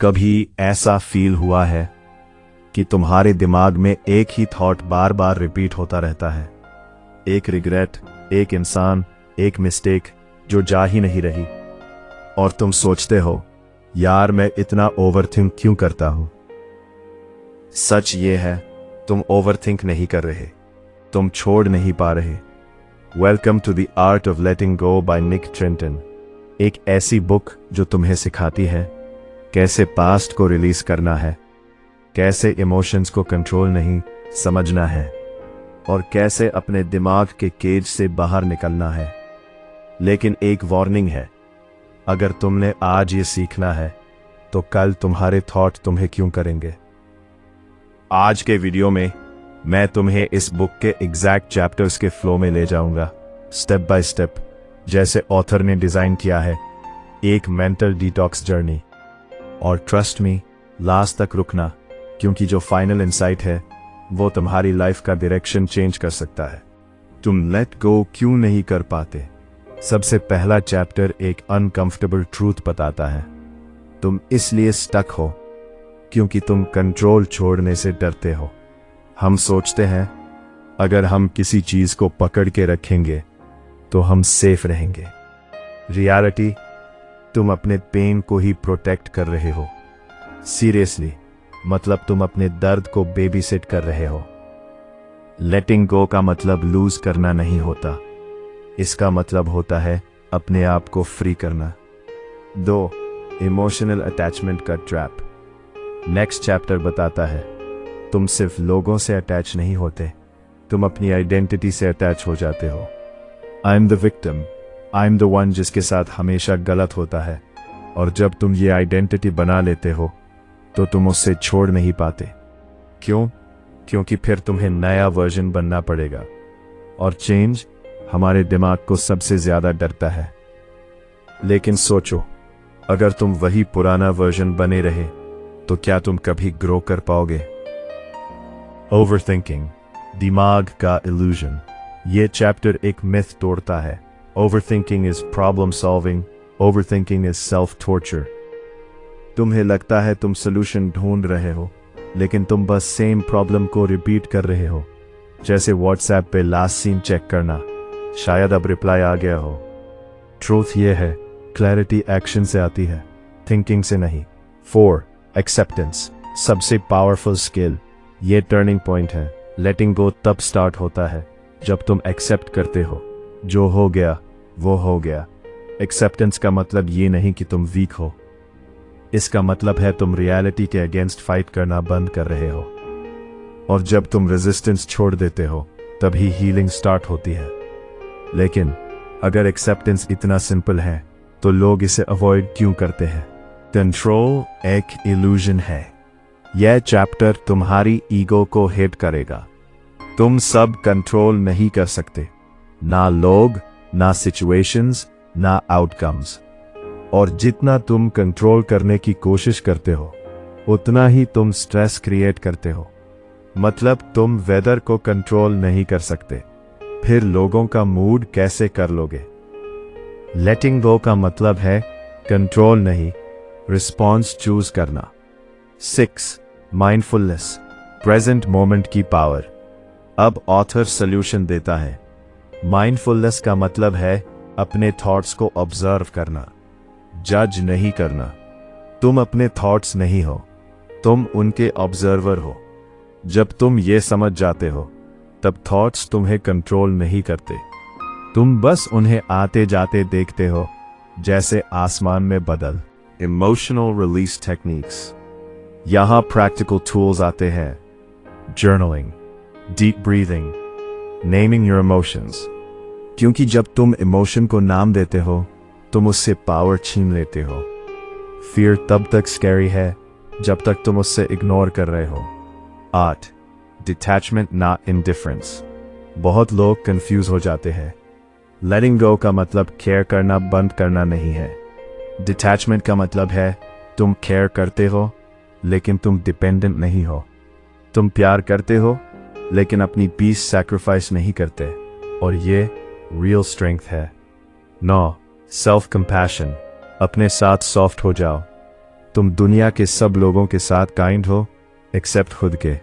कभी ऐसा फील हुआ है कि तुम्हारे दिमाग में एक ही थॉट बार बार रिपीट होता रहता है? एक रिग्रेट, एक इंसान, एक मिस्टेक जो जा ही नहीं रही, और तुम सोचते हो, यार मैं इतना ओवरथिंक क्यों करता हूं? सच ये है, तुम ओवरथिंक नहीं कर रहे, तुम छोड़ नहीं पा रहे। Welcome to the art of letting go by Nick Trenton, एक ऐसी बुक जो तुम्हें सिखाती है कैसे पास्ट को रिलीज करना है, कैसे इमोशंस को कंट्रोल नहीं समझना है, और कैसे अपने दिमाग के केज से बाहर निकलना है। लेकिन एक वार्निंग है, अगर तुमने आज ये सीखना है तो कल तुम्हारे थॉट तुम्हें क्यों करेंगे। आज के वीडियो में मैं तुम्हें इस बुक के एग्जैक्ट चैप्टर्स के फ्लो में ले जाऊंगा, स्टेप बाय स्टेप, जैसे ऑथर ने डिजाइन किया है, एक मेंटल डिटॉक्स जर्नी। और ट्रस्ट मी, लास्ट तक रुकना, क्योंकि जो फाइनल इंसाइट है वो तुम्हारी लाइफ का डायरेक्शन चेंज कर सकता है। तुम लेट गो क्यों नहीं कर पाते? सबसे पहला चैप्टर एक अनकंफर्टेबल ट्रूथ बताता है। तुम इसलिए स्टक हो क्योंकि तुम कंट्रोल छोड़ने से डरते हो। हम सोचते हैं अगर हम किसी चीज को पकड़ के रखेंगे तो हम सेफ रहेंगे। रियलिटी, तुम अपने पेन को ही प्रोटेक्ट कर रहे हो। सीरियसली, मतलब तुम अपने दर्द को बेबी सिट कर रहे हो। लेटिंग गो का मतलब लूज करना नहीं होता, इसका मतलब होता है अपने आप को फ्री करना। 2. इमोशनल अटैचमेंट का ट्रैप। नेक्स्ट चैप्टर बताता है तुम सिर्फ लोगों से अटैच नहीं होते, तुम अपनी आइडेंटिटी से अटैच हो जाते हो। I am the victim, I am the one जिसके साथ हमेशा गलत होता है, और जब तुम ये आइडेंटिटी बना लेते हो तो तुम उससे छोड़ नहीं पाते। क्यों? क्योंकि फिर तुम्हें नया वर्जन बनना पड़ेगा, और चेंज हमारे दिमाग को सबसे ज्यादा डरता है। लेकिन सोचो, अगर तुम वही पुराना वर्जन बने रहे तो क्या तुम कभी ग्रो कर पाओगे? ओवरथिंकिंग, दिमाग का इल्यूजन। ये चैप्टर एक मिथ तोड़ता है। Overthinking is problem solving, overthinking is self torture. तुम्हें लगता है तुम सोल्यूशन ढूंढ रहे हो, लेकिन तुम बस सेम प्रॉब्लम को रिपीट कर रहे हो। जैसे व्हाट्सएप पे लास्ट सीन चेक करना, शायद अब रिप्लाई आ गया हो। ट्रूथ ये है, क्लैरिटी एक्शन से आती है, थिंकिंग से नहीं। 4. एक्सेप्टेंस, सबसे पावरफुल स्किल। ये टर्निंग पॉइंट है। लेटिंग गो तब स्टार्ट होता है जब तुम एक्सेप्ट करते हो, जो हो गया वो हो गया। एक्सेप्टेंस का मतलब ये नहीं कि तुम वीक हो, इसका मतलब है तुम रियलिटी के अगेंस्ट फाइट करना बंद कर रहे हो। और जब तुम रेजिस्टेंस छोड़ देते हो तभी हीलिंग स्टार्ट होती है। लेकिन अगर एक्सेप्टेंस इतना सिंपल है तो लोग इसे अवॉइड क्यों करते हैं? कंट्रोल एक इल्यूजन है। यह चैप्टर तुम्हारी ईगो को हिट करेगा। तुम सब कंट्रोल नहीं कर सकते, ना लोग, ना सिचुएशंस, ना आउटकम्स। और जितना तुम कंट्रोल करने की कोशिश करते हो उतना ही तुम स्ट्रेस क्रिएट करते हो। मतलब तुम वेदर को कंट्रोल नहीं कर सकते, फिर लोगों का मूड कैसे कर लोगे? लेटिंग गो का मतलब है कंट्रोल नहीं, रिस्पॉन्स चूज करना। 6. माइंडफुलनेस, प्रेजेंट मोमेंट की पावर। अब ऑथर सॉल्यूशन देता है। माइंडफुलनेस का मतलब है अपने थॉट्स को ऑब्जर्व करना, जज नहीं करना। तुम अपने थॉट्स नहीं हो, तुम उनके ऑब्जर्वर हो। जब तुम ये समझ जाते हो तब थॉट्स तुम्हें कंट्रोल नहीं करते, तुम बस उन्हें आते जाते देखते हो, जैसे आसमान में बदल। इमोशनल रिलीज टेक्निक्स, यहां प्रैक्टिकल टूल्स आते हैं। Journaling, deep breathing, naming your emotions. क्योंकि जब तुम इमोशन को नाम देते हो तुम उससे पावर छीन लेते हो। फियर तब तक स्कैरी है जब तक तुम उससे इग्नोर कर रहे हो। 8. डिटैचमेंट ना इंडिफरेंस। बहुत लोग कंफ्यूज हो जाते हैं। लेटिंग गो का मतलब केयर करना बंद करना नहीं है। डिटैचमेंट का मतलब है तुम केयर करते हो लेकिन तुम डिपेंडेंट नहीं हो। तुम प्यार करते हो लेकिन अपनी पीस सैक्रिफाइस नहीं करते, और ये रियल स्ट्रेंथ है। 9. सेल्फ कंपैशन, अपने साथ सॉफ्ट हो जाओ। तुम दुनिया के सब लोगों के साथ काइंड हो एक्सेप्ट खुद के।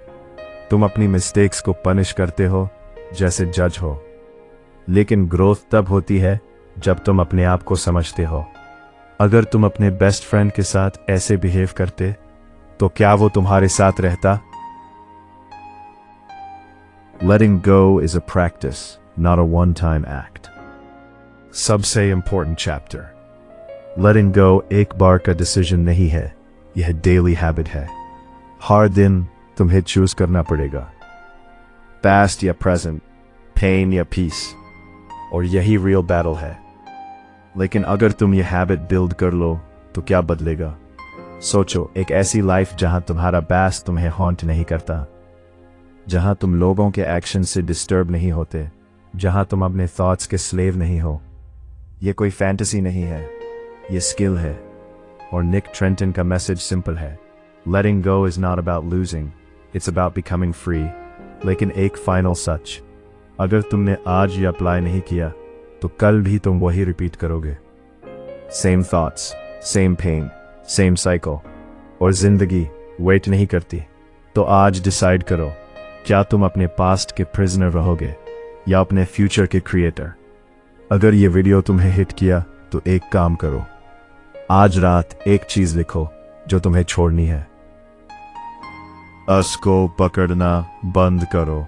तुम अपनी मिस्टेक्स को पनिश करते हो जैसे जज हो। लेकिन ग्रोथ तब होती है जब तुम अपने आप को समझते हो। अगर तुम अपने बेस्ट फ्रेंड के साथ ऐसे बिहेव करते तो क्या वो तुम्हारे साथ रहता? Letting go is a practice, not a one-time act. सबसे important chapter. Letting go एक बार का डिसीजन नहीं है, यह डेली हैबिट है। हर दिन तुम्हें चूज करना पड़ेगा, पास्ट या प्रेजेंट, पेन या पीस, और यही रियल बैटल है। लेकिन अगर तुम ये हैबिट बिल्ड कर लो तो क्या बदलेगा? सोचो, एक ऐसी लाइफ जहां तुम्हारा पास्ट तुम्हें हॉन्ट नहीं करता, जहां तुम लोगों के एक्शन से डिस्टर्ब नहीं होते, जहां तुम अपने थॉट्स के स्लेव नहीं हो। ये कोई फैंटेसी नहीं है, ये स्किल है। और निक ट्रेंटन का मैसेज सिंपल है, Letting go is not about losing, it's about becoming free. लेकिन एक फाइनल सच, अगर तुमने आज ये अप्लाई नहीं किया तो कल भी तुम वही रिपीट करोगे। Same thoughts, same pain, same cycle. और जिंदगी वेट नहीं करती। तो आज डिसाइड करो, क्या तुम अपने पास्ट के प्रिजनर रहोगे या अपने फ्यूचर के क्रिएटर? अगर ये वीडियो तुम्हें हिट किया तो एक काम करो, आज रात एक चीज लिखो जो तुम्हें छोड़नी है। अस को पकड़ना बंद करो।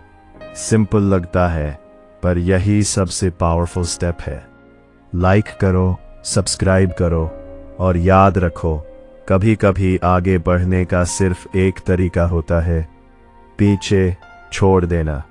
सिंपल लगता है पर यही सबसे पावरफुल स्टेप है। लाइक करो, सब्सक्राइब करो और याद रखो, कभी कभी आगे बढ़ने का सिर्फ एक तरीका होता है, पीछे छोड़ देना।